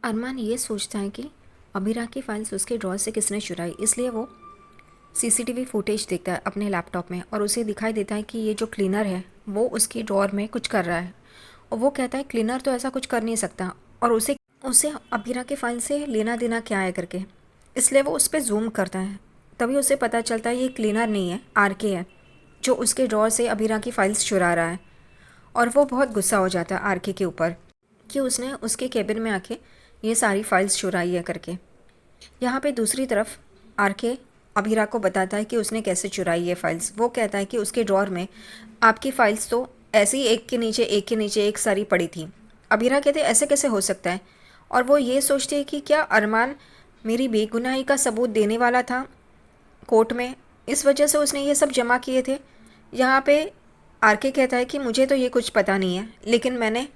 अरमान ये सोचता है कि अबीरा की फाइल्स उसके ड्रॉर से किसने चुराई, इसलिए वो सीसीटीवी फुटेज देखता है अपने लैपटॉप में और उसे दिखाई देता है कि ये जो क्लीनर है वो उसकी ड्रॉर में कुछ कर रहा है। और वो कहता है क्लीनर तो ऐसा कुछ कर नहीं सकता, और उसे उसे अबीरा के फाइल से लेना देना क्या है करके, इसलिए वो उस पर जूम करता है। तभी उसे पता चलता है ये क्लीनर नहीं है, आरके है, जो उसके ड्रॉर से अबीरा की फाइल्स चुरा रहा है। और वो बहुत गुस्सा हो जाता है आरके के ऊपर कि उसने उसके केबिन में आके ये सारी फाइल्स चुराई है करके। यहाँ पे दूसरी तरफ आरके अबीरा को बताता है कि उसने कैसे चुराई है फाइल्स। वो कहता है कि उसके ड्रॉर में आपकी फाइल्स तो ऐसे ही एक के नीचे एक सारी पड़ी थी। अबीरा कहते ऐसे कैसे हो सकता है, और वो ये सोचते हैं कि क्या अरमान मेरी बेगुनाही का सबूत देने वाला था कोर्ट में, इस वजह से उसने ये सब जमा किए थे। यहाँ पे आरके कहता है कि मुझे तो ये कुछ पता नहीं है, लेकिन मैंने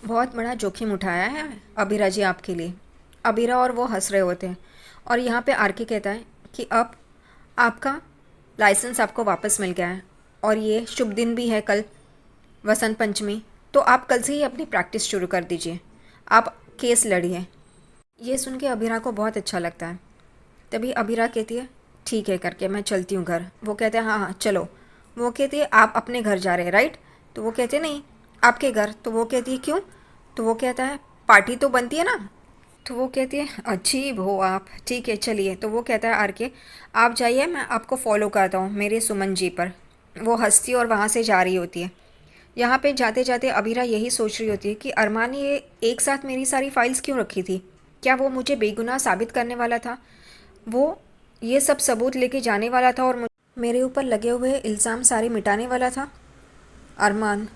बहुत बड़ा जोखिम उठाया है अबीरा जी आपके लिए। अबीरा और वो हंस रहे होते हैं। और यहाँ पे आरके कहता है कि अब आपका लाइसेंस आपको वापस मिल गया है, और ये शुभ दिन भी है कल, वसंत पंचमी, तो आप कल से ही अपनी प्रैक्टिस शुरू कर दीजिए, आप केस लड़िए। ये सुन के अबीरा को बहुत अच्छा लगता है। तभी अबीरा कहती है ठीक है करके, मैं चलती हूँ घर। वो कहते हैं हाँ हाँ चलो। वो कहती है आप अपने घर जा रहे हैं राइट? तो वो कहते हैं नहीं, आपके घर। तो वो कहती है क्यों? तो वो कहता है पार्टी तो बनती है ना। तो वो कहती है अजीब हो आप, ठीक है चलिए। तो वो कहता है आर के आप जाइए, मैं आपको फॉलो करता हूँ मेरे सुमन जी पर। वो हंसती और वहाँ से जा रही होती है। यहाँ पे जाते जाते अबीरा यही सोच रही होती है कि अरमान ने ये एक साथ मेरी सारी फाइल्स क्यों रखी थी? क्या वो मुझे बेगुनाह साबित करने वाला था? वो ये सब सबूत लेके जाने वाला था और मेरे ऊपर लगे हुए इल्ज़ाम सारे मिटाने वाला था? अरमान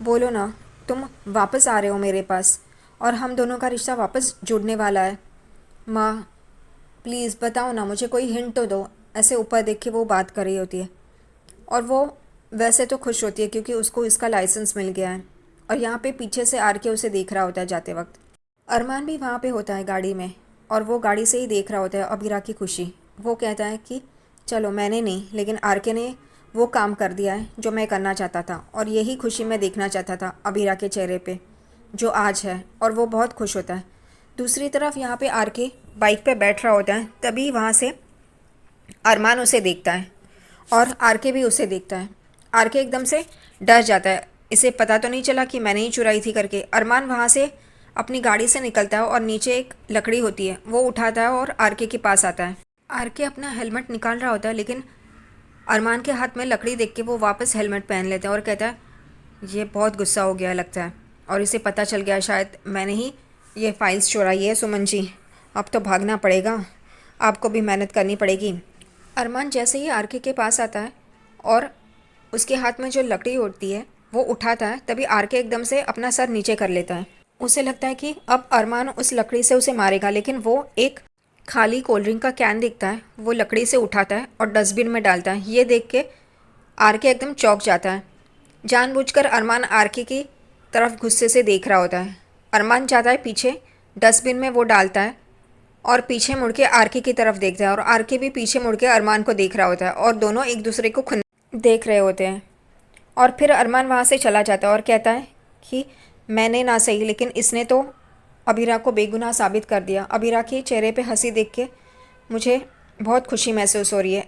बोलो ना, तुम वापस आ रहे हो मेरे पास और हम दोनों का रिश्ता वापस जुड़ने वाला है। माँ प्लीज़ बताओ ना, मुझे कोई हिंट तो दो। ऐसे ऊपर देख के वो बात कर रही होती है। और वो वैसे तो खुश होती है क्योंकि उसको इसका लाइसेंस मिल गया है। और यहाँ पे पीछे से आर के उसे देख रहा होता है जाते वक्त। अरमान भी वहाँ पे होता है गाड़ी में, और वो गाड़ी से ही देख रहा होता है अबीरा की खुशी। वो कहता है कि चलो मैंने नहीं, लेकिन आर के ने वो काम कर दिया है जो मैं करना चाहता था, और यही खुशी मैं देखना चाहता था अबीरा के चेहरे पे जो आज है। और वो बहुत खुश होता है। दूसरी तरफ यहाँ पे आर के बाइक पे बैठ रहा होता है। तभी वहाँ से अरमान उसे देखता है और आर के भी उसे देखता है। आर के एकदम से डर जाता है, इसे पता तो नहीं चला कि मैंने ही चुराई थी करके। अरमान वहाँ से अपनी गाड़ी से निकलता है और नीचे एक लकड़ी होती है वो उठाता है और आर के पास आता है। आर के अपना हेलमेट निकाल रहा होता है, लेकिन अरमान के हाथ में लकड़ी देख के वो वापस हेलमेट पहन लेता है और कहता है ये बहुत गुस्सा हो गया लगता है, और इसे पता चल गया शायद मैंने ही ये फाइल्स चुराई है। सुमन जी अब तो भागना पड़ेगा, आपको भी मेहनत करनी पड़ेगी। अरमान जैसे ही आर के पास आता है और उसके हाथ में जो लकड़ी होती है वो उठाता है, तभी आर के एकदम से अपना सर नीचे कर लेता है। उसे लगता है कि अब अरमान उस लकड़ी से उसे मारेगा, लेकिन वो एक खाली कोल्ड ड्रिंक का कैन देखता है, वो लकड़ी से उठाता है और डस्टबिन में डालता है। ये देख के आर के एकदम चौंक जाता है। जानबूझकर अरमान आर के की तरफ गुस्से से देख रहा होता है। अरमान जाता है पीछे, डस्टबिन में वो डालता है और पीछे मुड़ के आर के की तरफ देखता है, और आर के भी पीछे मुड़ के अरमान को देख रहा होता है, और दोनों एक दूसरे को देख रहे होते हैं। और फिर अरमान वहाँ से चला जाता है और कहता है कि मैंने ना सही, लेकिन इसने तो अबीरा को बेगुनाह साबित कर दिया। अबीरा के चेहरे पे हंसी देख के मुझे बहुत खुशी महसूस हो रही है,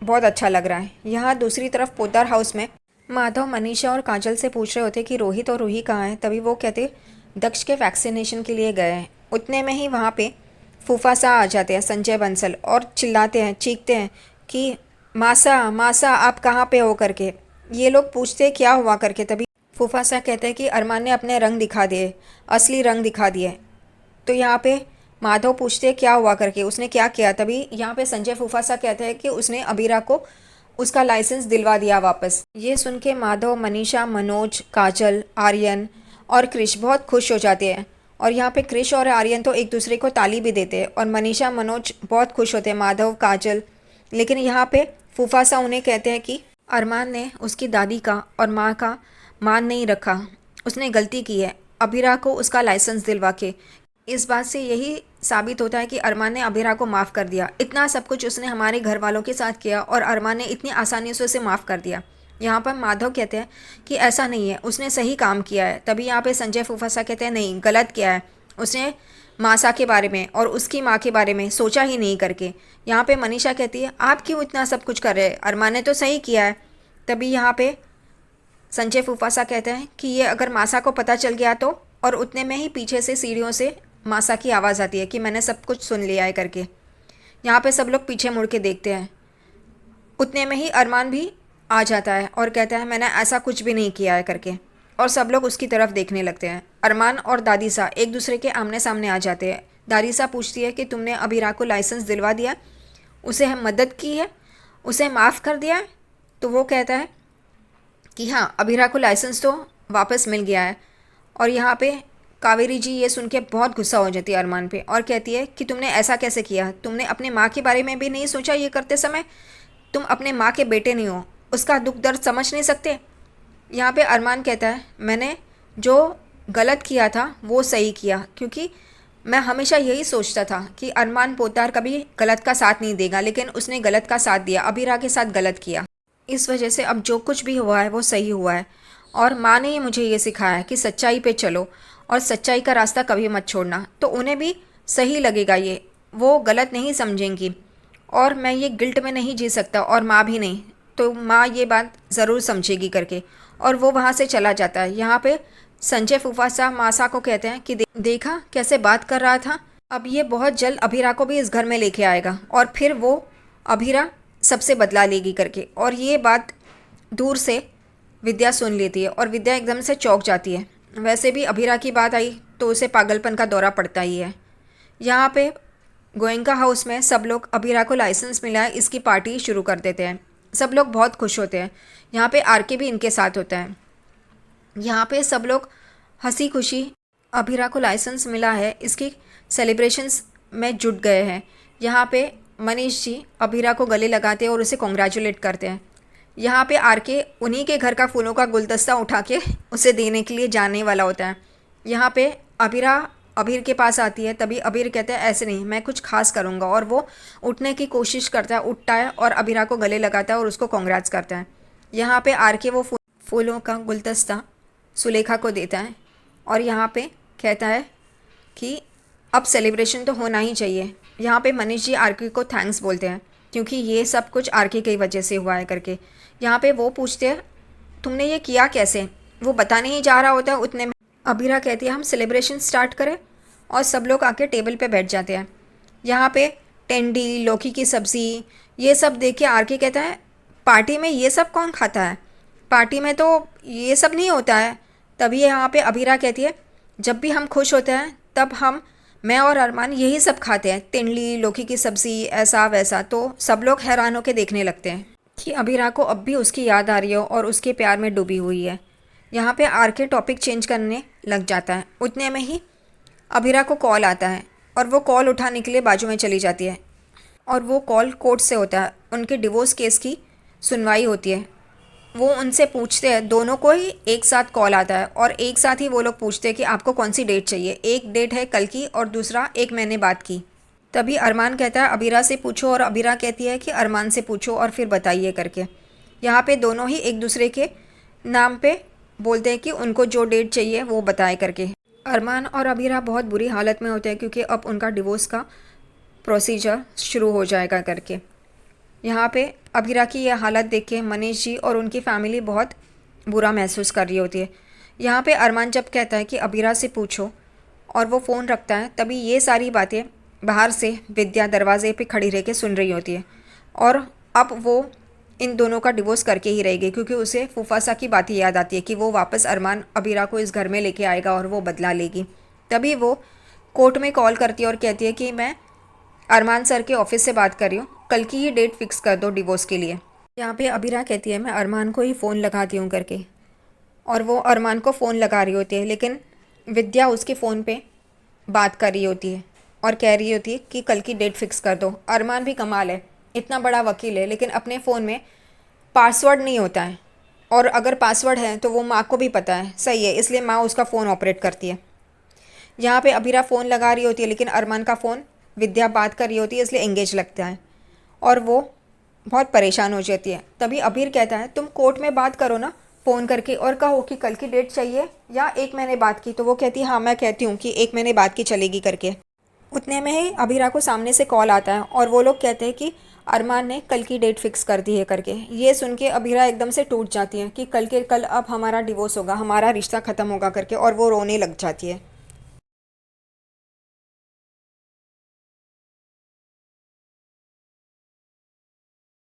बहुत अच्छा लग रहा है। यहाँ दूसरी तरफ पोद्दार हाउस में माधव मनीषा और काजल से पूछ रहे होते कि रोहित और रूही कहाँ हैं। तभी वो कहते दक्ष के वैक्सीनेशन के लिए गए हैं। उतने में ही वहाँ पे फूफा सा आ जाते हैं, संजय बंसल, और चिल्लाते हैं, चीखते हैं कि मासा मासा आप कहाँ पे हो करके। ये लोग पूछते हैं क्या हुआ करके। तभी फूफा सा कहते हैं कि अरमान ने अपने रंग दिखा दिए, असली रंग दिखा दिए। तो यहाँ पे माधव पूछते हैं क्या हुआ करके, उसने क्या किया। तभी यहाँ पे संजय फूफा सा कहते हैं कि उसने अबीरा को उसका लाइसेंस दिलवा दिया वापस। ये सुन के माधव, मनीषा, मनोज, काजल, आर्यन और क्रिश बहुत खुश हो जाते हैं। और यहाँ पे क्रिश और आर्यन तो एक दूसरे को ताली भी देते हैं, और मनीषा, मनोज बहुत खुश होते हैं, माधव, काजल। लेकिन यहाँ पे फूफा सा उन्हें कहते हैं कि अरमान ने उसकी दादी का और माँ का मान नहीं रखा, उसने गलती की है अबीरा को उसका लाइसेंस दिलवा के। इस बात से यही साबित होता है कि अरमान ने अबीरा को माफ़ कर दिया। इतना सब कुछ उसने हमारे घर वालों के साथ किया और अरमान ने इतनी आसानी से उसे माफ़ कर दिया। यहाँ पर माधव कहते हैं कि ऐसा नहीं है, उसने सही काम किया है। तभी यहाँ पे संजय फूफा सा कहते हैं नहीं, गलत किया है, उसने मासा के बारे में और उसकी माँ के बारे में सोचा ही नहीं करके। यहाँ पे मनीषा कहती है आप क्यों इतना सब कुछ कर रहे हैं, अरमान ने तो सही किया है। तभी यहाँ पे संजय फूफासा कहते हैं कि ये अगर मासा को पता चल गया तो, और उतने में ही पीछे से सीढ़ियों से मासा की आवाज़ आती है कि मैंने सब कुछ सुन लिया है करके। यहाँ पे सब लोग पीछे मुड़ के देखते हैं। उतने में ही अरमान भी आ जाता है और कहता है मैंने ऐसा कुछ भी नहीं किया है करके, और सब लोग उसकी तरफ देखने लगते हैं। अरमान और दादीसा एक दूसरे के आमने सामने आ जाते हैं। दादीसा पूछती है कि तुमने अभिरा को लाइसेंस दिलवा दिया, उसे हम मदद की है, उसे माफ़ कर दिया है? तो वो कहता है कि हाँ, अभिरा को लाइसेंस तो वापस मिल गया है। और यहाँ पे कावेरी जी ये सुन के बहुत गुस्सा हो जाती है अरमान पे और कहती है कि तुमने ऐसा कैसे किया, तुमने अपने माँ के बारे में भी नहीं सोचा ये करते समय? तुम अपने माँ के बेटे नहीं हो, उसका दुख दर्द समझ नहीं सकते? यहाँ पे अरमान कहता है मैंने जो गलत किया था वो सही किया, क्योंकि मैं हमेशा यही सोचता था कि अरमान पोतार कभी गलत का साथ नहीं देगा, लेकिन उसने गलत का साथ दिया, अभिरा के साथ गलत किया। इस वजह से अब जो कुछ भी हुआ है वो सही हुआ है। और माँ ने ही मुझे ये सिखाया है कि सच्चाई पे चलो और सच्चाई का रास्ता कभी मत छोड़ना, तो उन्हें भी सही लगेगा, ये वो गलत नहीं समझेंगी। और मैं ये गिल्ट में नहीं जी सकता, और माँ भी नहीं, तो माँ ये बात ज़रूर समझेगी करके। और वो वहाँ से चला जाता है। यहाँ पे संजय फूफासा मासा को कहते हैं कि देखा कैसे बात कर रहा था, अब ये बहुत जल्द अभिरा को भी इस घर में लेके आएगा और फिर वो अभिरा सबसे बदला लेगी करके। और ये बात दूर से विद्या सुन लेती है और विद्या एकदम से चौंक जाती है। वैसे भी अभिरा की बात आई तो उसे पागलपन का दौरा पड़ता ही है। यहाँ पे गोयंका हाउस में सब लोग अभिरा को लाइसेंस मिला है इसकी पार्टी शुरू कर देते हैं। सब लोग बहुत खुश होते हैं। यहाँ पे आरके भी इनके साथ होता है। यहाँ पे सब लोग हंसी खुशी अभिरा को लाइसेंस मिला है इसकी सेलिब्रेशंस में जुट गए हैं। यहाँ पे मनीष जी अभिरा को गले लगाते हैं और उसे कॉन्ग्रेचुलेट करते हैं। यहाँ पे आरके उन्हीं के घर का फूलों का गुलदस्ता उठा के उसे देने के लिए जाने वाला होता है। यहाँ पे अभिरा अबीर के पास आती है, तभी अबीर कहता है ऐसे नहीं, मैं कुछ खास करूँगा, और वो उठने की कोशिश करता है, उठता है और अभिरा को गले लगाता है और उसको कॉन्ग्रेट्स करता है। यहाँ पे आरके वो फूलों का गुलदस्ता सुलेखा को देता है और यहाँ पे कहता है कि अब सेलिब्रेशन तो होना ही चाहिए। यहाँ पे मनीष जी आरके को थैंक्स बोलते हैं क्योंकि ये सब कुछ आरके की वजह से हुआ है करके। यहाँ पे वो पूछते हैं तुमने ये किया कैसे, वो बताने ही जा रहा होता है। उतने में अभिरा कहती है हम सेलिब्रेशन स्टार्ट करें, और सब लोग आके टेबल पे बैठ जाते हैं। यहाँ पे टेंडी, लौकी की सब्ज़ी, ये सब देख के आरके कहता है पार्टी में ये सब कौन खाता है, पार्टी में तो ये सब नहीं होता है। तभी यहाँ पे अभिरा कहती है जब भी हम खुश होते हैं तब मैं और अरमान यही सब खाते हैं, तिंडली, लौकी की सब्ज़ी, ऐसा वैसा। तो सब लोग हैरान होकर देखने लगते हैं कि अभिरा को अब भी उसकी याद आ रही है और उसके प्यार में डूबी हुई है। यहाँ पे आरके टॉपिक चेंज करने लग जाता है। उतने में ही अभिरा को कॉल आता है और वो कॉल उठाने के लिए बाजू में चली जाती है, और वो कॉल कोर्ट से होता है, उनके डिवोर्स केस की सुनवाई होती है। वो उनसे पूछते हैं, दोनों को ही एक साथ कॉल आता है और एक साथ ही वो लोग पूछते हैं कि आपको कौन सी डेट चाहिए। एक डेट है कल की और दूसरा 1 महीने बाद की। तभी अरमान कहता है अभिरा से पूछो, और अभिरा कहती है कि अरमान से पूछो और फिर बताइए करके। यहाँ पे दोनों ही एक दूसरे के नाम पे बोलते हैं कि उनको जो डेट चाहिए वो बताए करके। अरमान और अभिरा बहुत बुरी हालत में होते हैं क्योंकि अब उनका डिवोर्स का प्रोसीजर शुरू हो जाएगा करके। यहाँ पे अभिरा की यह हालत देख के मनीष जी और उनकी फैमिली बहुत बुरा महसूस कर रही होती है। यहाँ पे अरमान जब कहता है कि अभिरा से पूछो और वो फ़ोन रखता है, तभी ये सारी बातें बाहर से विद्या दरवाजे पे खड़ी रह के सुन रही होती है। और अब वो इन दोनों का डिवोर्स करके ही रहेगी क्योंकि उसे फूफासा की बातें याद आती है कि वो वापस अरमान अभिरा को इस घर में लेके आएगा और वो बदला लेगी। तभी वो कोर्ट में कॉल करती है और कहती है कि मैं अरमान सर के ऑफिस से बात कर रही हूँ, कल की ही डेट फिक्स कर दो डिवोर्स के लिए। यहाँ पे अभिरा कहती है मैं अरमान को ही फ़ोन लगाती हूँ करके, और वो अरमान को फ़ोन लगा रही होती है, लेकिन विद्या उसके फ़ोन पे बात कर रही होती है और कह रही होती है कि कल की डेट फिक्स कर दो। अरमान भी कमाल है, इतना बड़ा वकील है लेकिन अपने फ़ोन में पासवर्ड नहीं होता है, और अगर पासवर्ड है तो वो माँ को भी पता है, सही है, इसलिए माँ उसका फ़ोन ऑपरेट करती है। यहाँ पे अभिरा फ़ोन लगा रही होती है लेकिन अरमान का फ़ोन विद्या बात कर रही होती है, इसलिए एंगेज लगता है और वो बहुत परेशान हो जाती है। तभी अबीर कहता है तुम कोर्ट में बात करो ना फ़ोन करके और कहो कि कल की डेट चाहिए या 1 महीने बाद की। तो वो कहती है हाँ मैं कहती हूँ कि 1 महीने बाद की चलेगी करके। उतने में ही अभीरा को सामने से कॉल आता है और वो लोग कहते हैं कि अरमान ने कल की डेट फिक्स कर दी है करके। ये सुन के अभीरा एकदम से टूट जाती है कि कल के कल अब हमारा डिवोर्स होगा, हमारा रिश्ता ख़त्म होगा करके, और वो रोने लग जाती है।